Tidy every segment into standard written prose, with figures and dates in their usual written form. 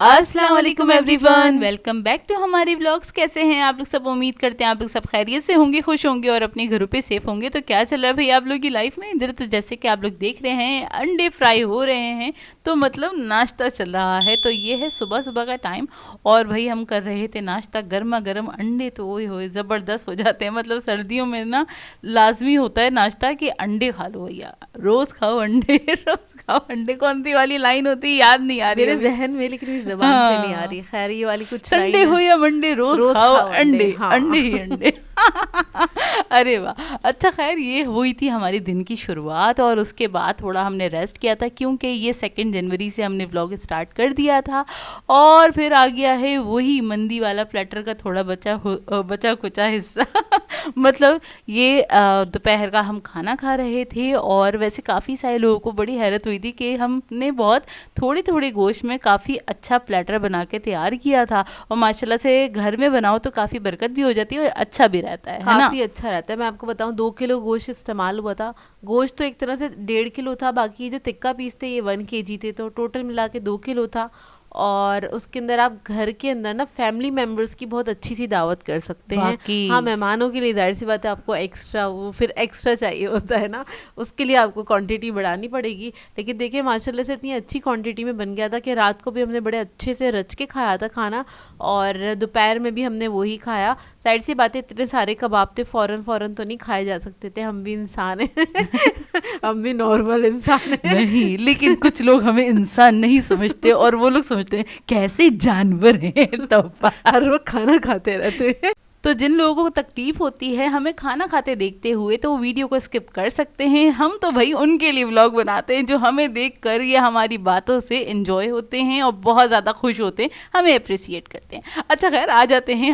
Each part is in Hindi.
अस्सलाम वालेकुम एवरीवन, वेलकम बैक टू हमारी व्लॉग्स। कैसे हैं आप लोग सब? उम्मीद करते हैं आप लोग सब खैरियत से होंगे, खुश होंगे और अपने घरों पे सेफ होंगे। तो क्या चल रहा है भाई आप लोग की लाइफ में? इधर तो जैसे कि आप लोग देख रहे हैं अंडे फ्राई हो रहे हैं, तो मतलब नाश्ता चल रहा है। तो ये है सुबह सुबह का टाइम और भाई हम कर रहे थे नाश्ता। गर्मा गर्म अंडे तो ओए होए ज़बरदस्त हो जाते हैं। मतलब सर्दियों में ना लाजमी होता है नाश्ता कि अंडे खा लो भैया, रोज़ खाओ अंडे रोज़ खाओ अंडे। कौन सी वाली लाइन होती है याद नहीं आ रही मेरे अभी। जहन में, लेकिन मेरी जबान पे नहीं आ हाँ, रही। खैर, ये वाली कुछ संडे लाइन हो है। या मंडे रोज रोज खाओ खाओ अंडे, अंडे, अंडे हाँ। ही अंडे। अरे वाह, अच्छा खैर ये हुई थी हमारी दिन की शुरुआत और उसके बाद थोड़ा हमने रेस्ट किया था क्योंकि ये 2 जनवरी से हमने व्लॉग स्टार्ट कर दिया था। और फिर आ गया है वही मंदी वाला प्लेटर का थोड़ा बचा कुचा हिस्सा। मतलब ये दोपहर का हम खाना खा रहे थे और वैसे काफ़ी सारे लोगों को बड़ी हैरत हुई थी कि हमने बहुत थोड़ी थोड़ी गोश्त में काफ़ी अच्छा प्लेटर बना के तैयार किया था। और माशाल्लाह से घर में बनाओ तो काफ़ी बरकत भी हो जाती है और अच्छा भी रहता है ना। काफी अच्छा रहता है। मैं आपको बताऊं, 2 किलो गोश्त इस्तेमाल हुआ था। गोश्त तो एक तरह से 1.5 किलो था, बाकी जो टिक्का पीस थे ये 1 kg थे, तो टोटल मिला के 2 किलो था। और उसके अंदर आप घर के अंदर ना फैमिली मेम्बर्स की बहुत अच्छी सी दावत कर सकते हैं। बाकी हाँ, मेहमानों के लिए जाहिर सी बात है आपको एक्स्ट्रा, वो फिर एक्स्ट्रा चाहिए होता है ना, उसके लिए आपको क्वांटिटी बढ़ानी पड़ेगी। लेकिन देखिए माशाल्लाह से इतनी अच्छी क्वांटिटी में बन गया था कि रात को भी हमने बड़े अच्छे से रच के खाया था खाना, और दोपहर में भी हमने वही खाया। साइड सी बातें, इतने सारे कबाब थे, फ़ौरन फ़ौरन तो नहीं खाए जा सकते थे, हम भी इंसान हैं। हम भी नॉर्मल इंसान हैं। नहीं, लेकिन कुछ लोग हमें इंसान नहीं समझते और वो लोग समझते हैं कैसे जानवर हैं। तो हर वक्त खाना खाते रहते हैं। तो जिन लोगों को तकलीफ होती है हमें खाना खाते देखते हुए तो वो वीडियो को स्किप कर सकते हैं। हम तो भाई उनके लिए व्लॉग बनाते हैं जो हमें देखकर या हमारी बातों से एंजॉय होते हैं और बहुत ज़्यादा खुश होते हैं, हमें अप्रिसिएट करते हैं। अच्छा खैर आ जाते हैं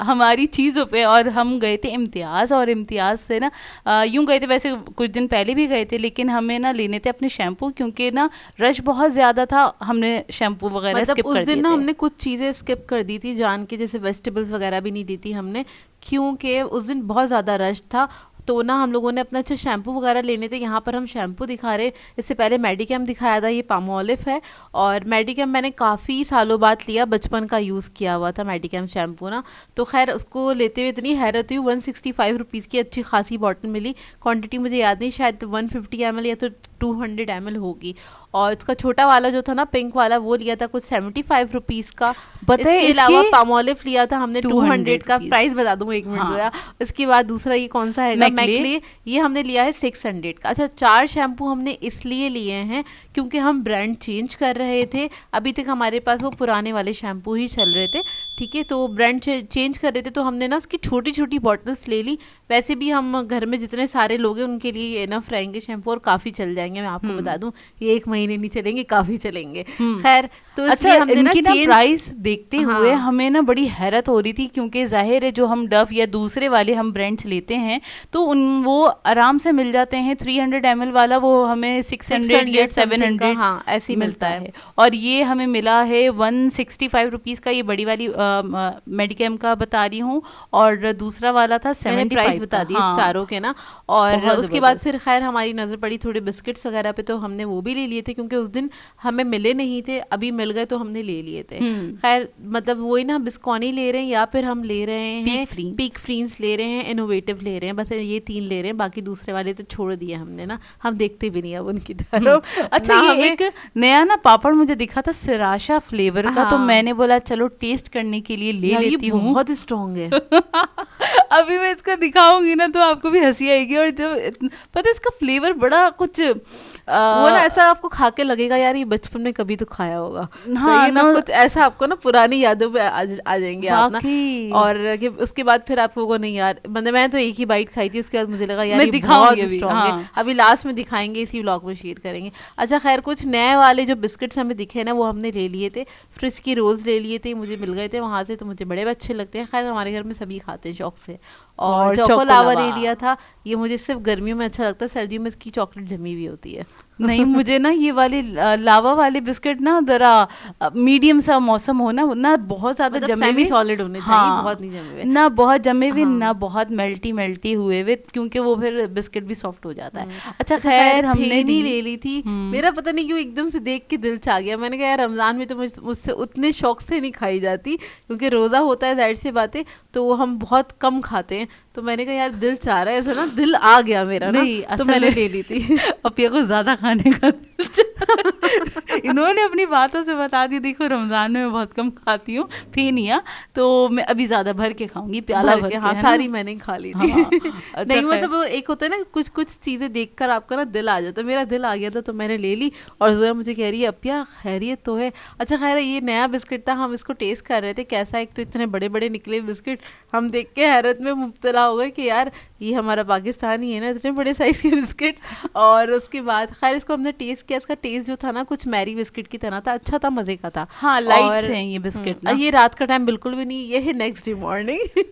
हमारी चीज़ों पे। और हम गए थे इम्तियाज़, और इम्तियाज़ से ना यूँ गए थे, वैसे कुछ दिन पहले भी गए थे, लेकिन हमें ना लेने थे अपने शैम्पू क्योंकि ना रश बहुत ज़्यादा था। हमने शैम्पू वगैरह मतलब स्किप उस कर दिन दिए ना थे। हमने कुछ चीज़ें स्किप कर दी थी जान के, जैसे वेजिटेबल्स वगैरह भी नहीं दी थी हमने, क्योंकि उस दिन बहुत ज़्यादा रश था। तो ना हम लोगों ने अपना अच्छा शैम्पू वगैरह लेने थे। यहाँ पर हम शैम्पू दिखा रहे, इससे पहले मेडिकेम दिखाया था, ये पामोलिव है। और मेडिकेम मैंने काफ़ी सालों बाद लिया, बचपन का यूज़ किया हुआ था मेडिकेम शैम्पू ना। तो खैर उसको लेते हुए इतनी हैरत हुई, 165 रुपीज़ की अच्छी खासी बॉटल मिली। क्वांटिटी मुझे याद नहीं, शायद 150 ml या तो 200 ml होगी। और उसका छोटा वाला जो था ना, पिंक वाला, वो लिया था कुछ 75 रुपीज़ का। पता है इसके इसके अलावा पामोलिव लिया था हमने 200 का। 200 प्राइस बता दूँ एक मिनट हाँ, जोया। इसके बाद दूसरा ये कौन सा है, मैकले। मैकले, ये हमने लिया है 600 का। अच्छा, 4 शैम्पू हमने इसलिए लिए हैं क्योंकि हम ब्रांड चेंज कर रहे थे। अभी तक हमारे पास वो पुराने वाले शैम्पू ही चल रहे थे, ठीक है। तो ब्रांड चेंज कर रहे थे तो हमने ना उसकी छोटी छोटी बॉटल्स ले ली। वैसे भी हम घर में जितने सारे लोग हैं उनके लिए इनफ रहेंगे शैम्पू, और काफ़ी चल जाएंगे। मैं आपको बता दूं, ये 1 महीने नहीं चलेंगे, काफ़ी चलेंगे। खैर, तो अच्छा, इसलिए हमने ना इनकी ना चेंज। प्राइस देखते हुए हाँ, हमें ना बड़ी हैरत हो रही थी क्योंकि जाहिर है जो हम डव या दूसरे वाले हम ब्रांड्स लेते हैं तो उन वो आराम से मिल जाते हैं। 300 ml वाला वो हमें 600 या 600 का, 700 हाँ ऐसे ही मिलता मिलता है। है। और ये हमें मिला है 165 रुपीज़ का। ये बड़ी वाली मेडिकेम का बता रही हूँ, और दूसरा वाला था मैंने प्राइस 75 का। बता दी इस हाँ, चारों के ना। और बहुत उसके बाद ज़बरदस्त। फिर खैर हमारी नज़र पड़ी थोड़े बिस्किट्स वगैरह पे, तो हमने वो भी ले लिए थे क्योंकि उस दिन हमें मिले नहीं थे, अभी मिल गए तो हमने ले लिए थे। खैर मतलब वही ना, बिस्कॉनी ले रहे हैं या फिर हम ले रहे हैं पीक फ्री। पीक फ्रींस ले रहे हैं, इनोवेटिव ले रहे हैं, बस ये 3 ले रहे हैं। बाकी दूसरे वाले तो छोड़ दिए हमने ना, हम देखते भी नहीं अब उनकी तरफ। अच्छा, ना ये हमें, एक नया ना पापड़ मुझे दिखा था सिराशा फ्लेवर का, तो हाँ मैंने बोला चलो टेस्ट करने के लिए ले यार, ये लेती हूँ। बहुत स्ट्रॉन्ग है। अभी मैं इसका दिखाऊंगी ना तो आपको भी हंसी आएगी। और जब पता है इसका फ्लेवर बड़ा कुछ वो ना ऐसा आपको खा के लगेगा यार ये बचपन में कभी तो खाया होगा। हाँ सही है ना, ना, कुछ ऐसा आपको ना पुरानी यादों पे आ जाएंगे आप ना। वाकई और कि उसके बाद फिर आपको वो नहीं यार, मतलब मैं तो एक ही बाइट खाई थी, उसके बाद मुझे लगा यार मैं ये दिखाऊंगी बहुत अभी। स्ट्रॉन्ग है। हाँ, अभी लास्ट में दिखाएंगे, इसी व्लॉग में शेयर करेंगे। अच्छा खैर, कुछ नए वाले जो बिस्किट्स हमें दिखे ना वो हमने ले लिए थे। फ्रिस्की रोज़ ले लिए थे, मुझे मिल गए थे वहाँ से, तो मुझे बड़े अच्छे लगते हैं। खैर हमारे घर में सभी खाते हैं शौक से है। और और चोको लावा चोकोलावा। ले लिया था, ये मुझे सिर्फ गर्मियों में अच्छा लगता है, सर्दियों में इसकी चॉकलेट जमी हुई होती है। नहीं, मुझे ना ये वाले लावा वाले बिस्किट ना जरा मीडियम सा मौसम हो ना बहुत ज्यादा मतलब जमे सेमी हुए। सॉलिड होने चाहिए, बहुत नहीं जमे हुए। ना बहुत जमे हुए, हाँ। ना बहुत मेल्टी मेल्टी हुए हुए, क्योंकि वो फिर बिस्किट भी सॉफ्ट हो जाता है। अच्छा अच्छा खैर हमने फेनी ली। ले ली थी। मेरा पता नहीं क्यों एकदम से देख के दिल चाह गया, मैंने कहा यार रमजान में तो मुझसे उतने शौक से नहीं खाई जाती, क्योंकि रोज़ा होता है, जाहिर सी बात है, तो वो हम बहुत कम खाते हैं। तो मैंने कहा यार दिल चाह रहा है, ऐसा ना दिल आ गया मेरा ना, नहीं, तो असल मैंने में ले ली थी। अपिया को ज्यादा खाने का दिल चाह- इन्होंने अपनी बातों से बता दी, देखो रमजान में मैं बहुत कम खाती हूँ फेनिया, तो मैं अभी ज्यादा भर के खाऊंगी, प्याला भर के, हाँ है सारी ना? मैंने ही खा ली हाँ, थी। अच्छा नहीं खैर। मतलब वो एक होता है ना, कुछ कुछ चीज़ें देखकर आपका ना दिल आ जाता है, मेरा दिल आ गया था तो मैंने ले ली। और जोया मुझे कह रही है अपिया खैरियत तो है। अच्छा खैर ये नया बिस्किट था, हम इसको टेस्ट कर रहे थे कैसा, एक तो इतने बड़े बड़े निकले बिस्किट, हम देख के हैरत में मुब्तला हो गए कि यार ये हमारा पाकिस्तानी है ना, इतने बड़े साइज़ के बिस्किट। और उसके बाद खैर इसको हमने टेस्ट किया, इसका टेस्ट जो था ना कुछ मैरी बिस्किट की तरह था, अच्छा था, मज़े का था। हाँ, लाइट और से हैं ये बिस्किट ना। ये रात का टाइम बिल्कुल भी नहीं, ये है नेक्स्ट डे मॉर्निंग।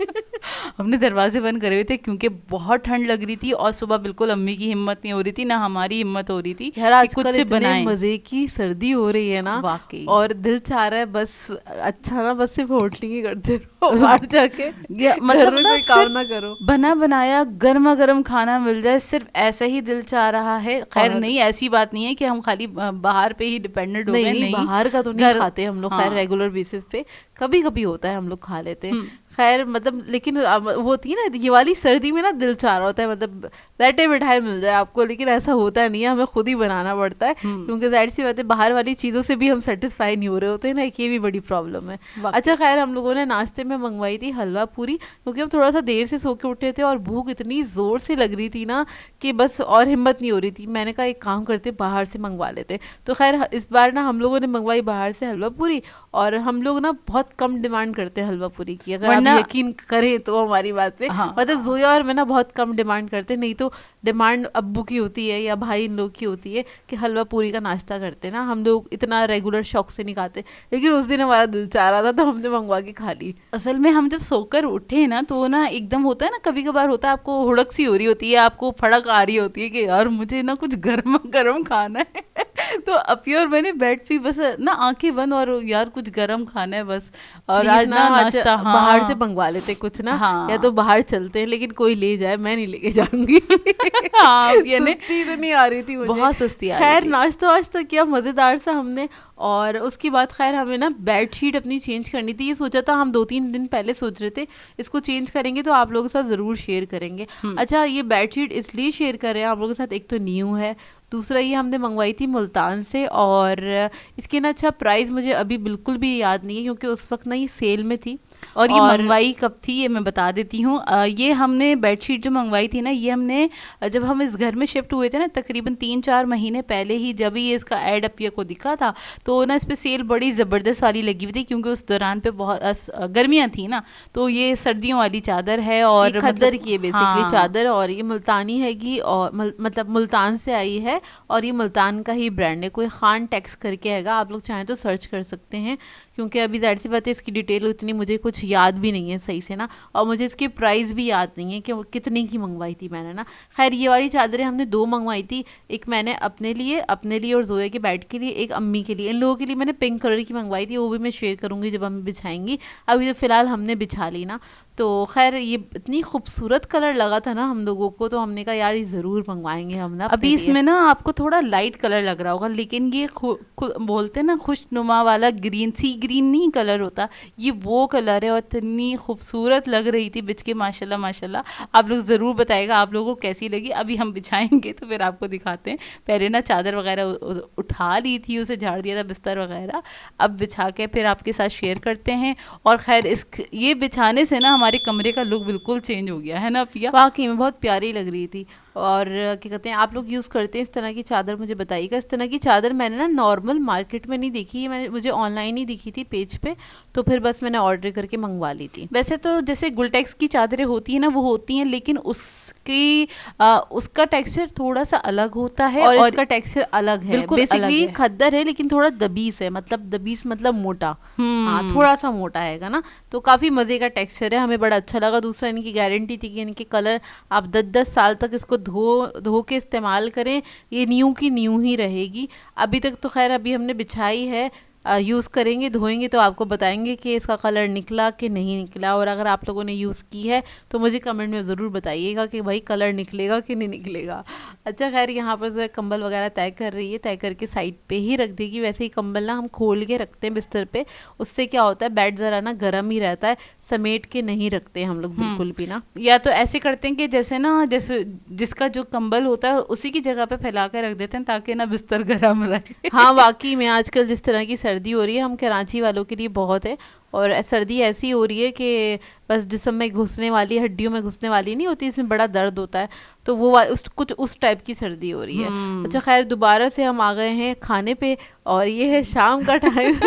हमने दरवाजे बंद करे हुए थे क्योंकि बहुत ठंड लग रही थी, और सुबह बिल्कुल अम्मी की हिम्मत नहीं हो रही थी, ना हमारी हिम्मत हो रही थी यार कि आजकल कुछ इतने बनाएं। मजे की सर्दी हो रही है ना, वाकई। और दिल चाह रहा है बस अच्छा ना, बस सिर्फ होटलिंग ही करते रहो बाहर जाके, या घर मतलब में ना कोई काम सिर्फ ना करो। बना बनाया गर्मा गर्म खाना मिल जाए, सिर्फ ऐसा ही दिल चाह रहा है। खैर और नहीं, ऐसी बात नहीं है कि हम खाली बाहर पे ही डिपेंडेंट हो नहीं गए, नहीं, नहीं। बाहर का तो नहीं घर, खाते हम लोग, हाँ। खैर रेगुलर बेसिस पे कभी कभी होता है हम लोग खा लेते हैं। हम्म। खैर मतलब लेकिन वो होती है ना ये वाली सर्दी में ना दिल चाह रहा होता है, मतलब बैठे बिठाए मिल जाए आपको, लेकिन ऐसा होता नहीं है, हमें खुद ही बनाना पड़ता है, क्योंकि जाहिर सी बात है बाहर वाली चीज़ों से भी हम सेटिस्फाई नहीं हो रहे होते हैं ना, एक ये भी बड़ी प्रॉब्लम है। वाकई। अच्छा खैर हम लोगों ने नाश्ते में मंगवाई थी हलवा पूरी, क्योंकि हम थोड़ा सा देर से सो के उठे थे और भूख इतनी ज़ोर से लग रही थी ना कि बस और हिम्मत नहीं हो रही थी। मैंने कहा एक काम करते बाहर से मंगवा लेते, तो खैर इस बार ना हम लोगों ने मंगवाई बाहर से हलवा पूरी। और हम लोग ना बहुत कम डिमांड करते हैं हलवा पूरी की, अगर आप वरना- यकीन करें तो हमारी बात पे, हाँ। मतलब जोया और मैं ना बहुत कम डिमांड करते, नहीं तो डिमांड अब्बू की होती है या भाई इन लोग की होती है कि हलवा पूरी का नाश्ता करते ना, हम लोग इतना रेगुलर शौक से नहीं खाते, लेकिन उस दिन हमारा दिल चाह रहा था तो हमने मंगवा के खा ली। असल में हम जब सोकर उठे ना, तो ना एकदम होता है ना, कभी कभार होता है आपको हुड़क सी हो रही होती है, आपको फड़क आ रही होती है कि यार मुझे ना कुछ गर्मा गर्म खाना है। तो अपिया और मैंने बेड पे बस ना आंखें बंद, और यार कुछ गर्म खाना है बस। और Please आज ना आज नाश्ता, हाँ, बाहर से मंगवा लेते कुछ ना, हाँ। या तो बाहर चलते हैं, लेकिन कोई ले जाए, मैं नहीं लेके जाऊंगी। हाँ, अपिया ने सुस्ती तो नहीं आ रही थी मुझे, बहुत सुस्ती आ रही खैर थी। नाश्ता वाश्ता किया मज़ेदार सा हमने। और उसके बाद खैर हमें ना बेडशीट अपनी चेंज करनी थी, ये सोचा था हम 2-3 दिन पहले सोच रहे थे इसको चेंज करेंगे, तो आप लोगों के साथ ज़रूर शेयर करेंगे। अच्छा ये बेडशीट इसलिए शेयर कर रहे हैं आप लोगों के साथ, एक तो न्यू है, दूसरा ये हमने मंगवाई थी मुल्तान से, और इसके ना अच्छा प्राइस मुझे अभी बिल्कुल भी याद नहीं है, क्योंकि उस वक्त ना ये सेल में थी। और ये मंगवाई कब थी ये मैं बता देती हूँ। ये हमने बेडशीट जो मंगवाई थी ना, ये हमने जब हम इस घर में शिफ्ट हुए थे ना, तकरीबन 3-4 महीने पहले ही, जब ही इसका ऐड अपिया को दिखा था, तो ना इस पे सेल बड़ी ज़बरदस्त वाली लगी हुई थी, क्योंकि उस दौरान पे बहुत गर्मियाँ थी ना, तो ये सर्दियों वाली चादर है, और खद्दर की है बेसिकली हाँ। चादर, और ये मुल्तानी हैगी, और मतलब मुल्तान से आई है, और ये मुल्तान का ही ब्रांड है, कोई खान टैक्स करके हैगा, आप लोग चाहें तो सर्च कर सकते हैं, क्योंकि अभी जाहिर सी बात है इसकी डिटेल इतनी मुझे कुछ याद भी नहीं है सही से ना, और मुझे इसके प्राइस भी याद नहीं है कि वो कितने की मंगवाई थी मैंने ना। खैर ये वाली चादरें हमने 2 मंगवाई थी, एक मैंने अपने लिए और जोया के बेड के लिए, एक अम्मी के लिए। इन लोगों के लिए मैंने पिंक कलर की मंगवाई थी, वो भी मैं शेयर करूँगी जब हम बिछाएंगी, अभी तो फ़िलहाल हमने बिछा ली ना। तो खैर ये इतनी खूबसूरत कलर लगा था ना हम लोगों को, तो हमने कहा यार ये ज़रूर मंगवाएंगे हम ना। अभी इसमें ना आपको थोड़ा लाइट कलर लग रहा होगा, लेकिन ये बोलते हैं ना खुशनुमा वाला ग्रीन, सी ग्रीन नहीं कलर होता, ये वो कलर है, और इतनी खूबसूरत लग रही थी बिछ के, माशाल्लाह माशाल्लाह। आप लोग ज़रूर बताएगा आप लोगों को कैसी लगी। अभी हम बिछाएंगे तो फिर आपको दिखाते हैं। पहले ना चादर वगैरह उठा ली थी, उसे झाड़ दिया था, बिस्तर वगैरह, अब बिछा के फिर आपके साथ शेयर करते हैं। और खैर ये बिछाने से ना हमारे कमरे का लुक बिल्कुल चेंज हो गया है ना पिया। वाकई में बहुत प्यारी लग रही थी। और क्या कहते हैं, आप लोग यूज़ करते हैं इस तरह की चादर, मुझे बताइएगा। इस तरह की चादर मैंने ना नॉर्मल मार्केट में नहीं देखी, ये मैंने मुझे ऑनलाइन ही दिखी थी पेज पे, तो फिर बस मैंने ऑर्डर करके मंगवा ली थी। वैसे तो जैसे गुलटेक्स की चादरें होती है ना, वो होती हैं, लेकिन उसका टेक्सचर थोड़ा सा अलग होता है और और इसका टेक्सचर अलग है, बिल्कुल अलग बेसिकली है। खद्दर है लेकिन थोड़ा दबीस है, मतलब दबीस मतलब मोटा। हाँ, हम्म। थोड़ा सा मोटा हैगा ना, तो काफ़ी मज़े का टेक्सचर है, हमें बड़ा अच्छा लगा। दूसरा, इनकी गारंटी थी कि इनके कलर आप 10-10 साल तक इसको धो धो के इस्तेमाल करें, ये न्यू की न्यू ही रहेगी। अभी तक तो खैर अभी हमने बिछाई है, यूज़ करेंगे, धोएंगे तो आपको बताएंगे कि इसका कलर निकला कि नहीं निकला। और अगर आप लोगों ने यूज़ की है तो मुझे कमेंट में ज़रूर बताइएगा कि भाई कलर निकलेगा कि नहीं निकलेगा। अच्छा खैर, यहाँ पर जो है कंबल वगैरह तय कर रही है, तय करके साइड पे ही रख देगी। वैसे ही कंबल ना हम खोल के रखते हैं बिस्तर पे, उससे क्या होता है बेड ज़रा ना गर्म ही रहता है, समेट के नहीं रखते हम लोग बिल्कुल भी ना। या तो ऐसे करते हैं कि जैसे ना, जैसे जिसका जो कंबल होता है उसी की जगह पे फैला कर रख देते हैं ताकि ना बिस्तर गर्म रहे। हाँ वाकई में आजकल जिस तरह की सर्दी हो रही है, हम कराची वालों के लिए बहुत है। और सर्दी ऐसी हो रही है कि बस जिस्म में घुसने वाली, हड्डियों में घुसने वाली नहीं होती, इसमें बड़ा दर्द होता है, तो वो कुछ उस टाइप की सर्दी हो रही है। अच्छा खैर, दोबारा से हम आ गए हैं खाने पे, और ये है शाम का टाइम।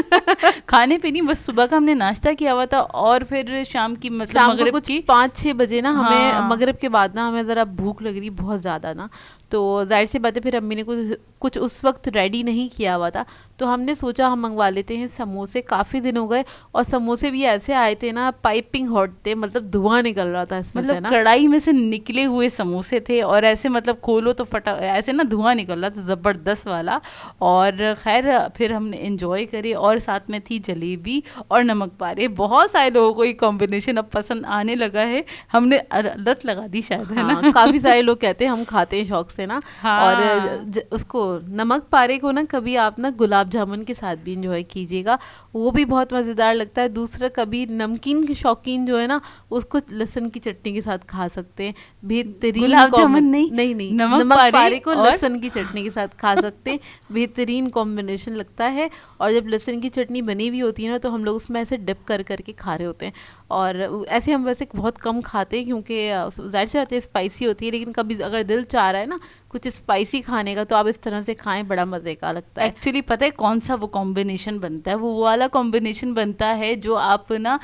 खाने पे नहीं, बस सुबह का हमने नाश्ता किया हुआ था और फिर शाम की मतलब शाम को मगरिब कुछ की। 5-6 बजे ना हमें, हाँ। मगरिब के बाद ना हमें ज़रा भूख लग रही बहुत ज़्यादा ना, तो जाहिर सी बात है फिर अम्मी ने कुछ कुछ उस वक्त रेडी नहीं किया हुआ था, तो हमने सोचा हम मंगवा लेते हैं समोसे। काफ़ी दिन हो गए, और समोसे भी ऐसे आए थे ना, पाइपिंग हॉट थे, मतलब धुआं निकल रहा था इसमें से मतलब ना। कढ़ाई में से निकले हुए समोसे थे और ऐसे मतलब खोलो तो फटा, ऐसे ना धुआं निकल रहा था ज़बरदस्त वाला। और खैर फिर हमने एंजॉय करे, और साथ में थी जलेबी और नमक पारे। बहुत सारे लोगों को ये कॉम्बिनेशन अब पसंद आने लगा है, हमने लत लगा दी शायद, है हाँ, ना। काफ़ी सारे लोग कहते हैं, हम खाते हैं शौक से ना। और हाँ। उसको नमक पारे को ना कभी आप ना गुलाब जामुन के साथ भी इंजॉय कीजिएगा, वो भी बहुत मज़ेदार लगता है। दूसरा, कभी नमकीन के शौकीन जो है ना, उसको लहसुन की चटनी के साथ खा सकते हैं, बेहतरीन। गुलाब जामुन नहीं, नहीं नहीं, नमक नमक पारे पारे को और लहसुन की चटनी के साथ खा सकते हैं, बेहतरीन कॉम्बिनेशन लगता है। और जब लहसुन की चटनी बनी हुई होती है ना, तो हम लोग उसमें ऐसे डिप कर करके खा रहे होते हैं। और ऐसे हम वैसे बहुत कम खाते हैं, क्योंकि जाहिर सी बात है स्पाइसी होती है, लेकिन कभी अगर दिल चाह रहा है ना कुछ स्पाइसी खाने का, तो आप इस तरह से खाएं, बड़ा मज़े का लगता है। एक्चुअली पता है कौन सा वो कॉम्बिनेशन बनता है, वो वाला कॉम्बिनेशन बनता है जो आप ना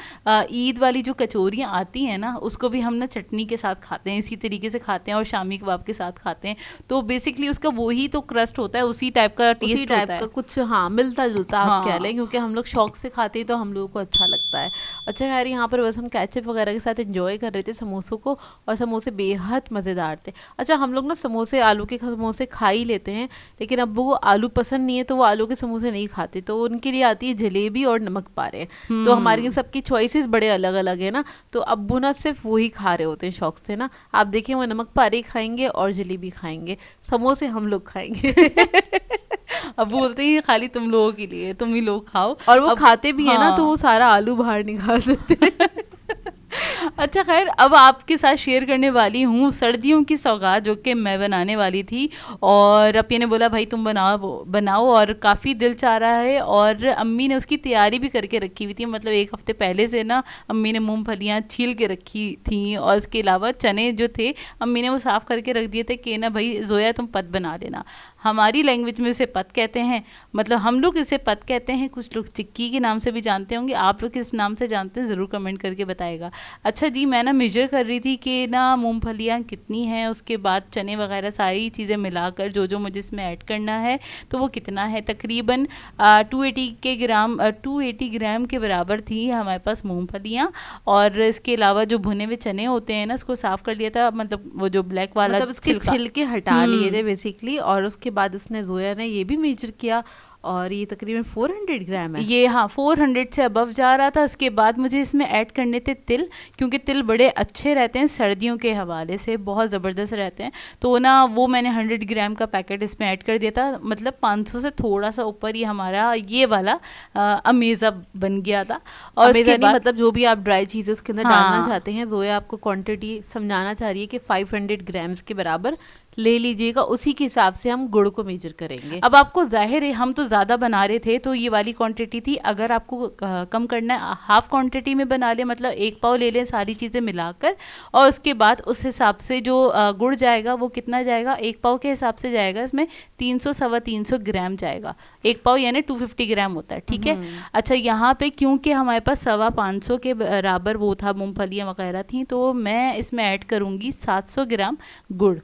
ईद वाली जो कचौरियाँ आती हैं ना, उसको भी हम ना चटनी के साथ खाते हैं, इसी तरीके से खाते हैं, और शामी कबाब के साथ खाते हैं। तो बेसिकली उसका वही तो क्रस्ट होता है, उसी टाइप का उसी टेस्ट टाइप होता का है। कुछ, हाँ, मिलता जुलता आप कह हाँ। लें, क्योंकि हम लोग शौक से खाते हैं तो हम लोगों को अच्छा लगता है। अच्छा खैर, यहाँ पर बस हम केचप वगैरह के साथ एंजॉय कर रहे थे समोसों को, और समोसे बेहद मज़ेदार थे। अच्छा, हम लोग ना समोसे, आलू के समोसे खा ही लेते हैं, लेकिन अब वो आलू पसंद नहीं है, तो वो आलू के समोसे नहीं खाते, तो उनके लिए आती है जलेबी और नमक पारे। तो हमारी सबकी चॉइसेस बड़े अलग अलग है ना, तो अब्बू ना सिर्फ वही खा रहे होते हैं शौक से ना। आप देखिए, वो नमक पारे खाएंगे और जलेबी खाएंगे, समोसे हम लोग खाएंगे। अब बोलते हैं खाली तुम लोगों के लिए, तुम ही लोग खाओ। और वो अब खाते भी है ना, तो हाँ। वो सारा आलू बाहर निकाल देते हैं। अच्छा खैर, अब आपके साथ शेयर करने वाली हूँ सर्दियों की सौगात जो कि मैं बनाने वाली थी, और अपी ने बोला भाई तुम बनाओ, वो बनाओ, और काफ़ी दिल चाह रहा है, और अम्मी ने उसकी तैयारी भी करके रखी हुई थी। मतलब एक हफ्ते पहले से ना अम्मी ने मूंगफलियाँ छील के रखी थी, और इसके अलावा चने जो थे अम्मी ने वो साफ़ करके रख दिए थे कि ना भाई जोया तुम पत बना देना। हमारी लैंग्वेज में इसे पत कहते हैं, मतलब हम लोग इसे पत कहते हैं, कुछ लोग चिक्की के नाम से भी जानते होंगे। आप लोग किस नाम से जानते हैं ज़रूर कमेंट करके बताएगा। अच्छा जी, मैं ना मेजर कर रही थी कि ना मूंगफलियाँ कितनी हैं, उसके बाद चने वगैरह सारी चीज़ें मिलाकर जो जो मुझे इसमें ऐड करना है तो वो कितना है। तकरीबन 280 ग्राम के बराबर थी हमारे पास मूंगफलियाँ। और इसके अलावा जो भुने हुए चने होते हैं ना, उसको साफ़ कर लिया था, मतलब वो जो ब्लैक वाला मतलब उसके छिलका। छिलके हटा लिए थे बेसिकली, और उसके बाद उसने, जोया ने ये भी मेजर किया, और ये तकरीबन 400 ग्राम है। ये हाँ 400 से अबव जा रहा था। उसके बाद मुझे इसमें ऐड करने थे तिल, क्योंकि तिल बड़े अच्छे रहते हैं सर्दियों के हवाले से, बहुत ज़बरदस्त रहते हैं। तो ना वो मैंने 100 ग्राम का पैकेट इसमें ऐड कर दिया था, मतलब 500 से थोड़ा सा ऊपर ये हमारा ये वाला अमेज़ा बन गया था। और अमेज़ा उसके नहीं, बाद मतलब जो भी आप ड्राई चीज़ें उसके अंदर डालना हाँ चाहते हैं। जोया आपको क्वांटिटी समझाना चाह रही है कि 500 ग्राम्स के बराबर ले लीजिएगा, उसी के हिसाब से हम गुड़ को मेजर करेंगे। अब आपको जाहिर है हम तो ज़्यादा बना रहे थे तो ये वाली क्वांटिटी थी, अगर आपको कम करना है हाफ क्वांटिटी में बना लें, मतलब 1 पाव ले लें सारी चीज़ें मिलाकर, और उसके बाद उस हिसाब से जो गुड़ जाएगा वो कितना जाएगा, 1 पाव के हिसाब से जाएगा, इसमें 300 सवा 300 ग्राम जाएगा। 1 पाव यानी 250 ग्राम होता है, ठीक है। अच्छा, यहाँ पे क्योंकि हमारे पास 550 के बराबर वो था, मूंगफलियाँ वगैरह थी, तो मैं इसमें ऐड करूँगी 700 ग्राम गुड़,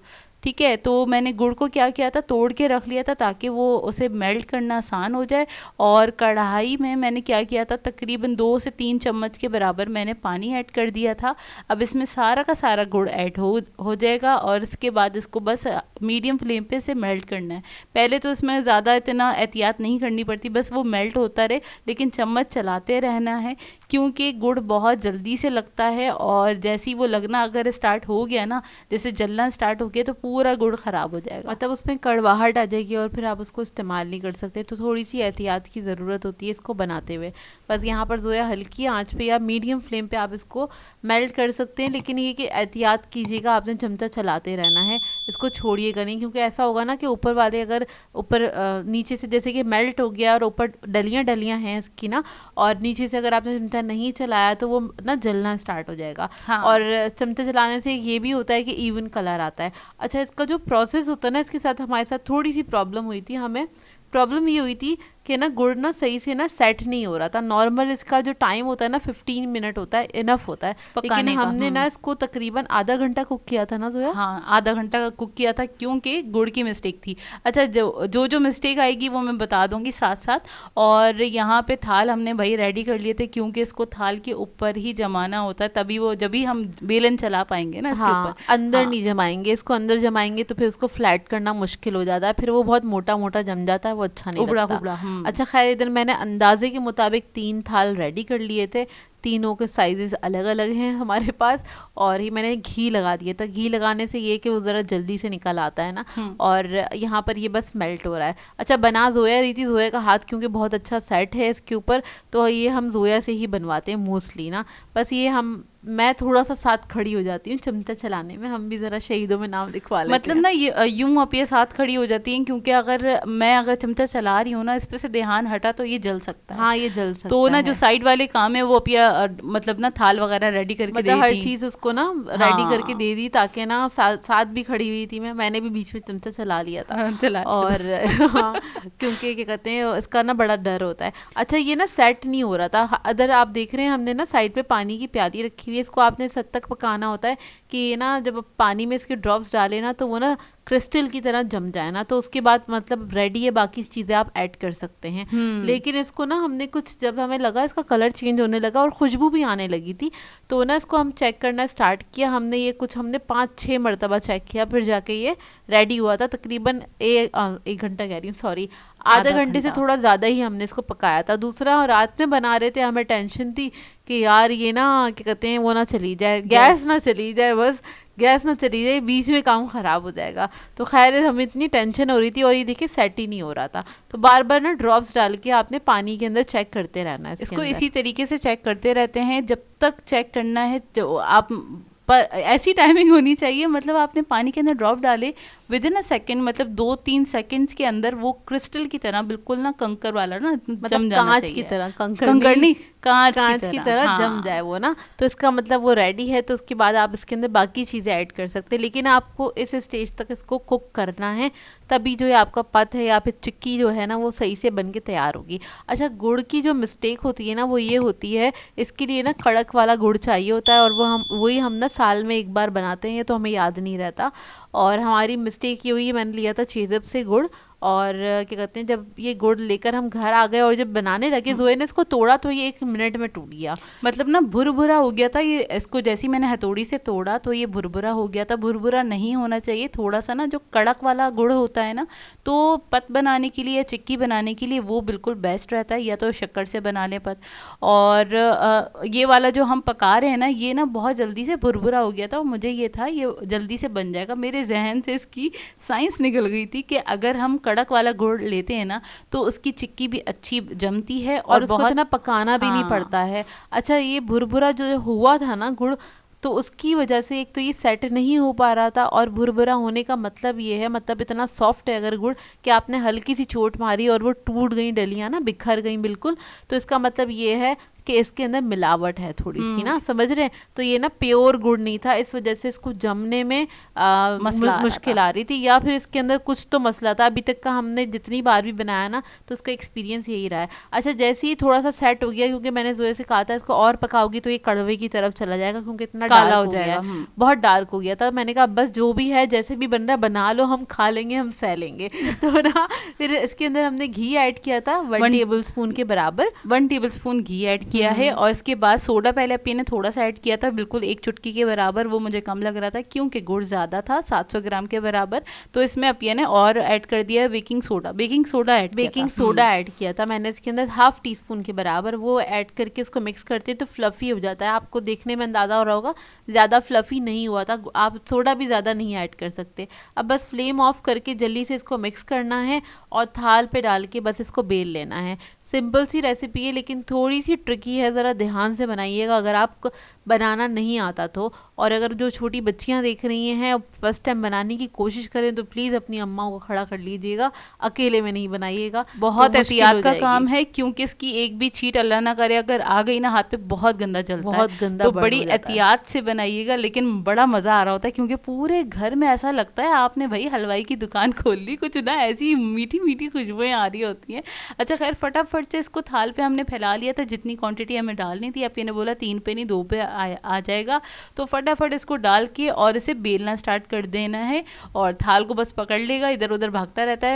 ठीक है। तो मैंने गुड़ को क्या किया था, तोड़ के रख लिया था ताकि वो उसे मेल्ट करना आसान हो जाए। और कढ़ाई में मैंने क्या किया था, तकरीबन 2 से 3 चम्मच के बराबर मैंने पानी ऐड कर दिया था। अब इसमें सारा का सारा गुड़ ऐड हो जाएगा और इसके बाद इसको बस मीडियम फ्लेम पे से मेल्ट करना है। पहले तो इसमें ज़्यादा इतना एहतियात नहीं करनी पड़ती, बस वो मेल्ट होता रहे, लेकिन चम्मच चलाते रहना है क्योंकि गुड़ बहुत जल्दी से लगता है, और जैसे ही वो लगना अगर स्टार्ट हो गया ना, जैसे जलना स्टार्ट हो गया, तो पूरा गुड़ ख़राब हो जाएगा, मतलब उसमें कड़वाहट आ जाएगी और फिर आप उसको इस्तेमाल नहीं कर सकते। तो थोड़ी सी एहतियात की ज़रूरत होती है इसको बनाते हुए। बस यहाँ पर जोया हल्की आंच पे या मीडियम फ्लेम पे आप इसको मेल्ट कर सकते हैं, लेकिन ये कि एहतियात कीजिएगा, आपने चमचा चलाते रहना है, इसको छोड़िएगा नहीं, क्योंकि ऐसा होगा ना कि ऊपर वाले अगर ऊपर नीचे से जैसे कि मेल्ट हो गया और ऊपर डलियाँ डलियाँ हैं इसकी ना, और नीचे से अगर आपने चमचा नहीं चलाया तो वो ना जलना स्टार्ट हो जाएगा। हाँ। और चमचा चलाने से ये भी होता है कि इवन कलर आता है। अच्छा, इसका जो प्रोसेस होता है ना, इसके साथ हमारे साथ थोड़ी सी प्रॉब्लम हुई थी। हमें प्रॉब्लम ये हुई थी कि ना गुड़ ना सही से ना सेट नहीं हो रहा था। नॉर्मल इसका जो टाइम होता है ना 15 मिनट होता है, इनफ होता है, लेकिन पकाने का। हमने ना इसको तकरीबन आधा घंटा कुक किया था ना जोया। हाँ, आधा घंटा का कुक किया था क्योंकि गुड़ की मिस्टेक थी। अच्छा, जो मिस्टेक आएगी वो मैं बता दूंगी साथ साथ। और यहाँ पे थाल हमने भाई रेडी कर लिए थे, क्योंकि इसको थाल के ऊपर ही जमाना होता है, तभी वो जब भी हम बेलन चला पाएंगे ना इसके हाँ, ऊपर। अंदर हाँ, नहीं जमाएंगे इसको, अंदर जमाएंगे तो फिर उसको फ्लैट करना मुश्किल हो जाता है, फिर वो बहुत मोटा मोटा जम जाता है, वो अच्छा नहीं उबड़ा लगता। उबड़ा। अच्छा खैर, इधर मैंने अंदाजे के मुताबिक 3 थाल रेडी कर लिए थे। तीनों के साइजेस अलग अलग हैं हमारे पास। और ही मैंने घी लगा दिया था। घी लगाने से ये कि वो ज़रा जल्दी से निकल आता है ना। और यहाँ पर ये बस मेल्ट हो रहा है। अच्छा, बना जोया रही थी, जोया का हाथ क्योंकि बहुत अच्छा सेट है इसके ऊपर, तो ये हम जोया से ही बनवाते हैं मोस्टली ना। बस ये मैं थोड़ा सा साथ खड़ी हो जाती हूँ चमचा चलाने में, हम भी ज़रा शहीदों में नाम लिखवा लेते मतलब हैं। ना ये यूं आप ये साथ खड़ी हो जाती हैं, क्योंकि अगर चमचा चला रही हूँ ना, इस पे से ध्यान हटा तो ये जल सकता है। हाँ, ये जल सकता तो ना है। जो साइड वाले काम है वो मतलब ना थाल वगैरह रेडी करके दे मतलब हर दी। चीज़ उसको ना रेडी हाँ। करके दे दी, ताकि ना साथ भी खड़ी हुई थी मैंने भी बीच में चमचा चला लिया था। चला। और हाँ, क्योंकि क्या कहते हैं इसका ना बड़ा डर होता है। अच्छा, ये ना सेट नहीं हो रहा था। अदर आप देख रहे हैं हमने ना साइड पे पानी की प्याली रखी हुई है, इसको आपने सद तक पकाना होता है कि ये ना जब पानी में इसके ड्रॉप्स डाले ना तो वो ना क्रिस्टल की तरह जम जाए ना, तो उसके बाद मतलब रेडी है, बाकी चीज़ें आप ऐड कर सकते हैं। लेकिन इसको ना हमने जब हमें लगा इसका कलर चेंज होने लगा और खुशबू भी आने लगी थी, तो ना इसको हम चेक करना स्टार्ट किया। हमने 5-6 मरतबा चेक किया, फिर जाके ये रेडी हुआ था। तकरीबन एक घंटा कह रही हूँ, सॉरी, आधे घंटे से थोड़ा ज़्यादा ही हमने इसको पकाया था। दूसरा, रात में बना रहे थे, हमें टेंशन थी कि यार ये ना क्या कहते हैं वो ना चली जाए, गैस ना चली जाए, बस गैस ना चली जाए, बीच में काम ख़राब हो जाएगा। तो खैर हमें इतनी टेंशन हो रही थी और ये देखिए सेट ही नहीं हो रहा था। तो बार बार ना ड्रॉप्स डाल के आपने पानी के अंदर चेक करते रहना है इसको इसी तरीके से चेक करते रहते हैं जब तक चेक करना है। तो आप पर ऐसी टाइमिंग होनी चाहिए, मतलब आपने पानी के अंदर ड्रॉप डाले, विद इन अ सेकेंड, मतलब 2-3 सेकेंड्स के अंदर वो क्रिस्टल की तरह बिल्कुल ना कंकर वाला ना मतलब जम जाना कांच चाहिए। की तरह, कंकर नहीं, कांच की तरह हाँ। जम जाए वो ना, तो इसका मतलब वो रेडी है। तो उसके बाद आप इसके अंदर बाकी चीज़ें ऐड कर सकते हैं, लेकिन आपको इस स्टेज तक इसको कुक करना है, तभी जो है आपका पत है या फिर चिक्की जो है ना वो सही से बन के तैयार होगी। अच्छा, गुड़ की जो मिस्टेक होती है ना वो ये होती है, इसके लिए ना कड़क वाला गुड़ चाहिए होता है, और वही हम ना साल में एक बार बनाते हैं, तो हमें याद नहीं रहता। और हमारी मिस्टेक ये हुई, मैंने लिया था चेज़अप से गुड़, और क्या कहते हैं जब ये गुड़ लेकर हम घर आ गए और जब बनाने लगे, जोए ने इसको तोड़ा तो ये 1 मिनट में टूट गया। मतलब ना भुरभुरा हो गया था ये। इसको जैसे ही मैंने हथौड़ी से तोड़ा तो ये भुरभुरा हो गया था। भुरभुरा नहीं होना चाहिए, थोड़ा सा ना जो कड़क वाला गुड़ होता है ना, तो पत बनाने के लिए या चिक्की बनाने के लिए वो बिल्कुल बेस्ट रहता है, या तो शक्कर से बना लें पत। और ये वाला जो हम पका रहे हैं ना, ये ना बहुत जल्दी से भुरभुरा हो गया था, और मुझे ये था ये जल्दी से बन जाएगा। मेरे जहन से इसकी साइंस निकल गई थी कि अगर हम कड़क वाला गुड़ लेते हैं ना तो उसकी चिक्की भी अच्छी जमती है, और उसको बहुत इतना पकाना भी नहीं हाँ। पड़ता है। अच्छा, ये भुरभुरा जो हुआ था ना गुड़, तो उसकी वजह से एक तो ये सेट नहीं हो पा रहा था, और भुरभुरा होने का मतलब ये है, मतलब इतना सॉफ्ट है अगर गुड़ कि आपने हल्की सी चोट मारी और वो टूट गई डलियां ना, बिखर गई बिल्कुल, तो इसका मतलब ये है कि इसके अंदर मिलावट है थोड़ी सी ना, समझ रहे हैं। तो ये ना प्योर गुड़ नहीं था, इस वजह से इसको जमने में मुश्किल आ रही थी, या फिर इसके अंदर कुछ तो मसला था। अभी तक का हमने जितनी बार भी बनाया ना, तो उसका एक्सपीरियंस यही रहा है। अच्छा, जैसे ही थोड़ा सा सेट हो गया, क्योंकि मैंने जोए से कहा था इसको और पकाओगी तो ये कड़वे की तरफ चला जाएगा, क्योंकि इतना काला डार्क हो हो गया जाएगा। है, बहुत डार्क हो गया था। मैंने कहा बस जो भी है, जैसे भी बन रहा है बना लो, हम खा लेंगे, हम सह लेंगे। तो ना फिर इसके अंदर हमने घी ऐड किया था 1 टेबल स्पून के बराबर। 1 टेबल स्पून घी ऐड किया है, और इसके बाद सोडा पहले अपी ने थोड़ा सा ऐड किया था, बिल्कुल 1 चुटकी के बराबर, वो मुझे कम लग रहा था क्योंकि गुड़ ज़्यादा था 700 ग्राम के बराबर। तो इसमें अपी ने और ऐड कर दिया है बेकिंग सोडा ऐड किया था मैंने इसके अंदर 1/2 टीस्पून के बराबर। वो ऐड करके उसको मिक्स करते हैं तो फ्लफ़ी हो जाता है। आपको देखने में अंदाज़ा हो रहा होगा ज़्यादा फ्लफ़ी नहीं हुआ था, आप सोडा भी ज़्यादा नहीं ऐड कर सकते। अब बस फ्लेम ऑफ करके जल्दी से इसको मिक्स करना है और थाल पे डाल के बस इसको बेल लेना है। सिंपल सी रेसिपी है, लेकिन थोड़ी सी ट्रिकी है, ज़रा ध्यान से बनाइएगा अगर आपको बनाना नहीं आता तो। और अगर जो छोटी बच्चियां देख रही हैं फर्स्ट टाइम बनाने की कोशिश करें तो प्लीज़ अपनी अम्मा को खड़ा कर लीजिएगा, अकेले में नहीं बनाइएगा, बहुत तो मुश्किल एहतियात हो का जाएगी। काम है, क्योंकि इसकी एक भी छींट अल्लाह ना करे अगर आ गई ना हाथ पे, बहुत गंदा जलता बहुत है। गंदा तो बर्न बड़ी हो जाता है। एहतियात से बनाइएगा, लेकिन बड़ा मज़ा आ रहा होता है, क्योंकि पूरे घर में ऐसा लगता है आपने भाई हलवाई की दुकान खोल ली, कुछ ना ऐसी मीठी मीठी खुशबुएं आ रही होती हैं। अच्छा खैर, फटाफट से इसको थाल पे हमने फैला लिया था, जितनी क्वांटिटी हमें डालनी थी। आप ने बोला 3 पे नहीं 2 पे आ जाएगा, तो फटाफट इसको डाल के और इसे बेलना स्टार्ट कर देना है। और थाल को बस पकड़ लेगा, इधर उधर भागता रहता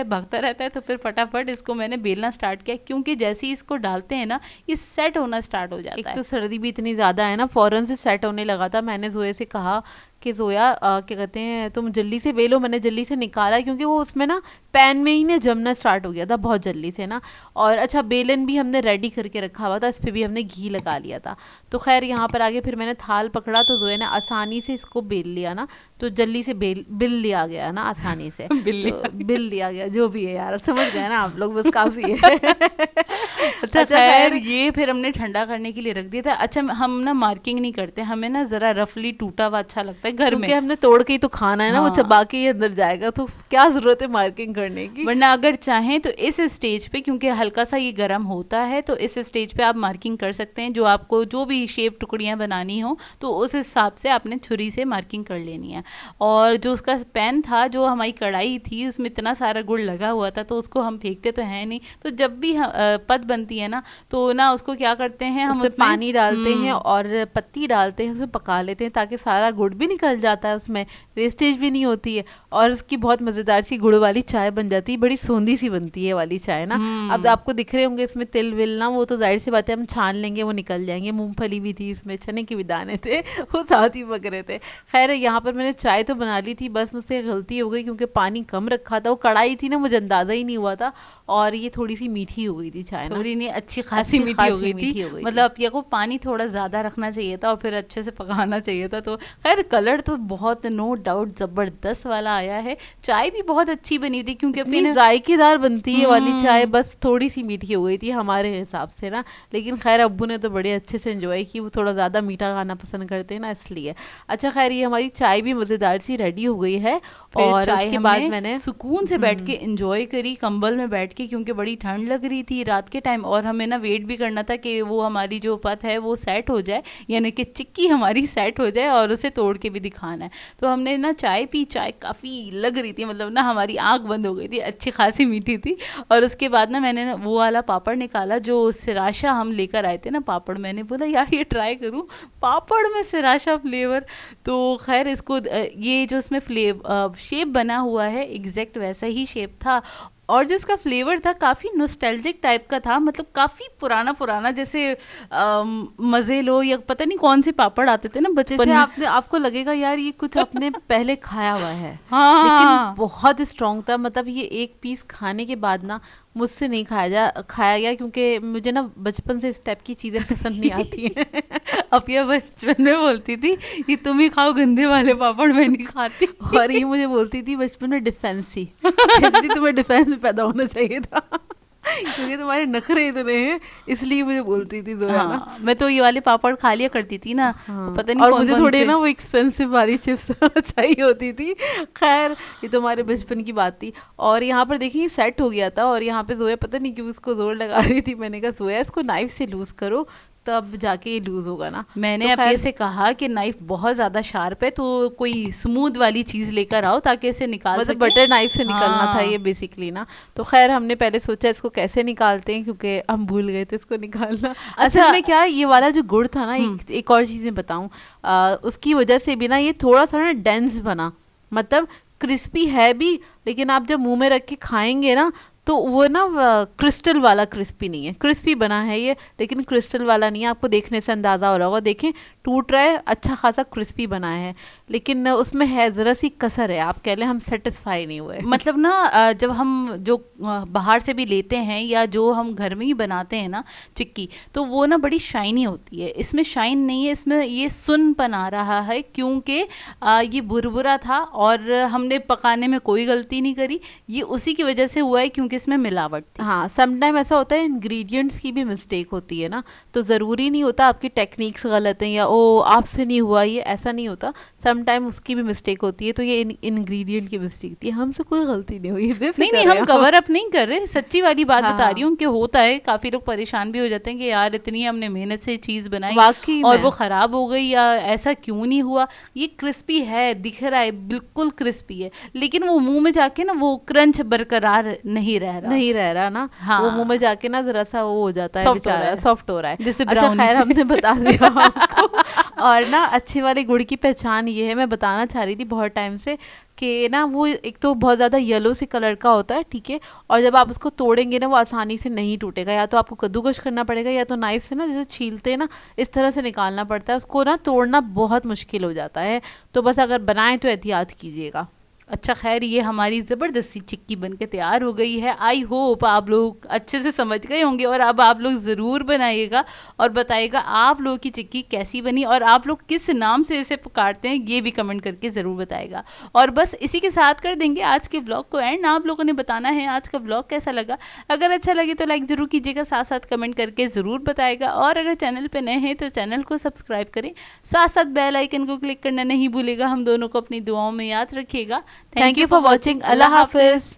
है। तो फिर फटाफट इसको मैंने बेलना स्टार्ट किया, क्योंकि जैसे ही इसको डालते हैं ना, ये सेट होना स्टार्ट हो जाता एक है। तो सर्दी भी इतनी ज़्यादा है ना, फ़ौरन से सेट होने लगा था। मैंने जोया से कहा कि जोया क्या कहते हैं, तुम जल्दी से बेलो। मैंने जल्दी से निकाला क्योंकि वो उसमें ना पैन में ही ना जमना स्टार्ट हो गया था बहुत जल्दी से ना। और अच्छा, बेलन भी हमने रेडी करके रखा हुआ था, इस पर भी हमने घी लगा लिया था। तो खैर यहाँ पर आगे फिर मैंने थाल पकड़ा तो जोया ने आसानी से इसको बेल लिया ना, तो जल्दी से बिल लिया गया ना आसानी से। बिल लिया गया, जो भी है यार, समझ गए ना आप लोग, बस काफ़ी है। अच्छा खैर, ये फिर हमने ठंडा करने के लिए रख दिया था। अच्छा, हम ना मार्किंग नहीं करते, हमें ना ज़रा रफली टूटा हुआ अच्छा लगता है घर में, क्योंकि हमने तोड़ के ही तो खाना है ना, वो चबा के ही अंदर जाएगा, तो क्या ज़रूरत है मार्किंग करने की। वरना अगर चाहें तो इस स्टेज पे, क्योंकि हल्का सा ये गर्म होता है, तो इस स्टेज पे आप मार्किंग कर सकते हैं। जो आपको जो भी शेप टुकड़ियाँ बनानी हो तो उस हिसाब से आपने छुरी से मार्किंग कर लेनी है। और जो उसका पैन था, जो हमारी कढ़ाई थी, उसमें इतना सारा गुड़ लगा हुआ था, तो उसको हम फेंकते तो है नहीं। तो जब भी पत बनती है ना, तो ना उसको क्या करते हैं, हम उसमें पानी डालते हैं और पत्ती डालते हैं, उसे पका लेते हैं, ताकि सारा गुड़ भी निकल जाता है, उसमें वेस्टेज भी नहीं होती है, और उसकी बहुत मज़ेदार सी गुड़ वाली चाय बन जाती है। बड़ी सोंधी सी बनती है वाली चाय ना। अब आपको दिख रहे होंगे इसमें तिल विल ना, वो तो जाहिर सी बात है हम छान लेंगे, वो निकल जाएंगे। मूंगफली भी थी इसमें, चने के भी दाने थे, वो साथ ही पक रहे थे। खैर, यहाँ पर मैंने चाय तो बना ली थी, बस मुझसे गलती हो गई क्योंकि पानी कम रखा था। वो कढ़ाई थी ना, मुझे अंदाज़ा ही नहीं हुआ था, और ये थोड़ी सी मीठी हो गई थी चाय ना, थोड़ी नहीं, अच्छी खासी मीठी हो गई थी। मतलब अब को पानी थोड़ा ज़्यादा रखना चाहिए था और फिर अच्छे से पकाना चाहिए था। तो खैर, कलर तो बहुत नो डाउट ज़बरदस्त वाला आया है। चाय भी बहुत अच्छी बनी थी, क्योंकि अपनी जायकेदार बनती है वाली चाय, बस थोड़ी सी मीठी हो गई थी हमारे हिसाब से ना। लेकिन खैर, अब्बू ने तो बड़े अच्छे से एंजॉय की, वो थोड़ा ज़्यादा मीठा खाना पसंद करते हैं ना, इसलिए। अच्छा खैर, ये हमारी चाय भी मज़ेदार सी रेडी हो गई है। और उसके बाद मैंने सुकून से बैठ के एंजॉय करी, कंबल में बैठ के, क्योंकि बड़ी ठंड लग रही थी रात के टाइम, और हमें ना वेट भी करना था कि वो हमारी जो पत है वो सेट हो जाए, यानी कि चिक्की हमारी सेट हो जाए, और उसे तोड़ के भी दिखाना है। तो हमने ना चाय पी, चाय काफ़ी लग रही थी, मतलब ना हमारी आँख बंद हो गई थी, अच्छी खासी मीठी थी। और उसके बाद ना मैंने ना वो वाला पापड़ निकाला जो सिराशा हम लेकर आए थे ना पापड़, मैंने बोला यार ये ट्राई करूँ, पापड़ में सिराशा फ्लेवर। तो खैर, इसको ये जो इसमें शेप बना हुआ है एग्जैक्ट वैसा ही शेप था, और जिसका फ्लेवर था काफ़ी नॉस्टैल्जिक टाइप का था, मतलब काफ़ी पुराना, जैसे मज़े लो, या पता नहीं कौन से पापड़ आते थे ना बचपन में, आपको लगेगा यार ये कुछ आपने पहले खाया हुआ है। हाँ, लेकिन बहुत स्ट्रॉन्ग था, मतलब ये एक पीस खाने के बाद ना मुझसे नहीं खाया गया, क्योंकि मुझे ना बचपन से इस टाइप की चीज़ें पसंद नहीं आती हैं। अब ये बचपन में बोलती थी कि तुम ही खाओ गंदे वाले पापड़, मैं नहीं खाती। और ये मुझे बोलती थी बचपन में डिफेंस ही, कहती थी तुम्हें डिफेंस में पैदा होना चाहिए था। क्योंकि तुम्हारे नखरे इतने हैं, इसलिए मुझे बोलती थी जोया ना। हाँ, मैं तो ये वाले पापड़ खा लिया करती थी ना, हाँ, पता नहीं और कौन मुझे कौन थोड़ी से। ना वो एक्सपेंसिव वाली चिप्स चाहिए होती थी। खैर ये तो हमारे बचपन की बात थी। और यहाँ पर देखिए सेट हो गया था, और यहाँ पे जोया पता नहीं क्यों इसको जोर लगा रही थी। मैंने कहा जोया इसको नाइफ से लूज करो, तब जाके ये लूज होगा ना। मैंने तो अब खैर से कहा कि नाइफ बहुत ज़्यादा शार्प है, तो कोई स्मूथ वाली चीज़ लेकर आओ ताकि इसे निकाल मतलब सके। बटर नाइफ से निकलना था ये हाँ। बेसिकली ना। तो खैर हमने पहले सोचा इसको कैसे निकालते हैं, क्योंकि हम भूल गए थे इसको निकालना। अच्छा। असल में क्या है, ये वाला जो गुड़ था ना, एक और चीज़ मैं बताऊँ, उसकी वजह से भी ना ये थोड़ा सा ना डेंस बना, मतलब क्रिस्पी है भी, लेकिन आप जब मुंह में रख के खाएंगे ना तो वो ना क्रिस्टल वाला क्रिस्पी नहीं है। क्रिस्पी बना है ये, लेकिन क्रिस्टल वाला नहीं है। आपको देखने से अंदाज़ा हो रहा होगा, देखें टूट रहा है, अच्छा खासा क्रिस्पी बना है, लेकिन उसमें है ज़रा सी कसर है। आप कह लें हम सेटिस्फाई नहीं हुए। मतलब ना जब हम जो बाहर से भी लेते हैं या जो हम घर में ही बनाते हैं ना चिक्की, तो वो ना बड़ी शाइनी होती है। इसमें शाइन नहीं है, इसमें ये सुनपन आ रहा है, क्योंकि ये बुरबुरा था और हमने पकाने में कोई गलती नहीं करी। ये उसी की वजह से हुआ है क्योंकि इसमें मिलावट थी। हाँ, समटाइम ऐसा होता है, इंग्रेडिएंट्स की भी मिस्टेक होती है ना। तो ज़रूरी नहीं होता आपकी टेक्निक्स गलत हैं या ओ आपसे नहीं हुआ, ये ऐसा नहीं होता। समटाइम उसकी भी मिस्टेक होती है। तो ये इंग्रेडिएंट की मिस्टेक थी, हमसे कोई गलती नहीं हुई। नहीं नहीं, हम कवर अप नहीं कर रहे, सच्ची वाली बात हाँ, बता रही हाँ। हूँ कि होता है। काफ़ी लोग परेशान भी हो जाते हैं कि यार इतनी हमने मेहनत से चीज़ बनाई वाकई और में वो ख़राब हो गई, या ऐसा क्यों नहीं हुआ। ये क्रिस्पी है, दिख रहा है बिल्कुल क्रिस्पी है, लेकिन वो मुंह में जाके ना वो क्रंच बरकरार नहीं रह रहा। नहीं रह रहा ना। हाँ। वो मुंह में जाके ना जरा सा वो हो जाता है, Soft हो रहा बेचारा है। सॉफ्ट हो रहा है। जैसे अच्छा ब्राउनी। खैर हमने बता दिया आपको। और ना अच्छे वाले गुड़ की पहचान ये है, मैं बताना चाह रही थी बहुत टाइम से, कि ना वो एक तो बहुत ज़्यादा येलो से कलर का होता है, ठीक है, और जब आप उसको तोड़ेंगे ना वो आसानी से नहीं टूटेगा। या तो आपको कद्दूकश करना पड़ेगा, या तो नाइफ से ना जैसे छीलते हैं ना इस तरह से निकालना पड़ता है। उसको ना तोड़ना बहुत मुश्किल हो जाता है। तो बस अगर बनाएं तो एहतियात कीजिएगा। अच्छा खैर, ये हमारी ज़बरदस्ती चिक्की बन के तैयार हो गई है। आई होप आप लोग अच्छे से समझ गए होंगे, और अब आप लोग ज़रूर बनाइएगा और बताइएगा आप लोगों की चिक्की कैसी बनी, और आप लोग किस नाम से इसे पुकारते हैं ये भी कमेंट करके ज़रूर बताइएगा। और बस इसी के साथ कर देंगे आज के ब्लॉग को एंड। आप लोगों ने बताना है आज का ब्लॉग कैसा लगा। अगर अच्छा लगे तो लाइक ज़रूर कीजिएगा, साथ साथ कमेंट करके ज़रूर बताइएगा। और अगर चैनल पर नए हैं तो चैनल को सब्सक्राइब करें, साथ साथ बेल आइकन को क्लिक करना नहीं भूलेगा। हम दोनों को अपनी दुआओं में याद रखिएगा। Thank you for watching. अल्लाह हाफिज़।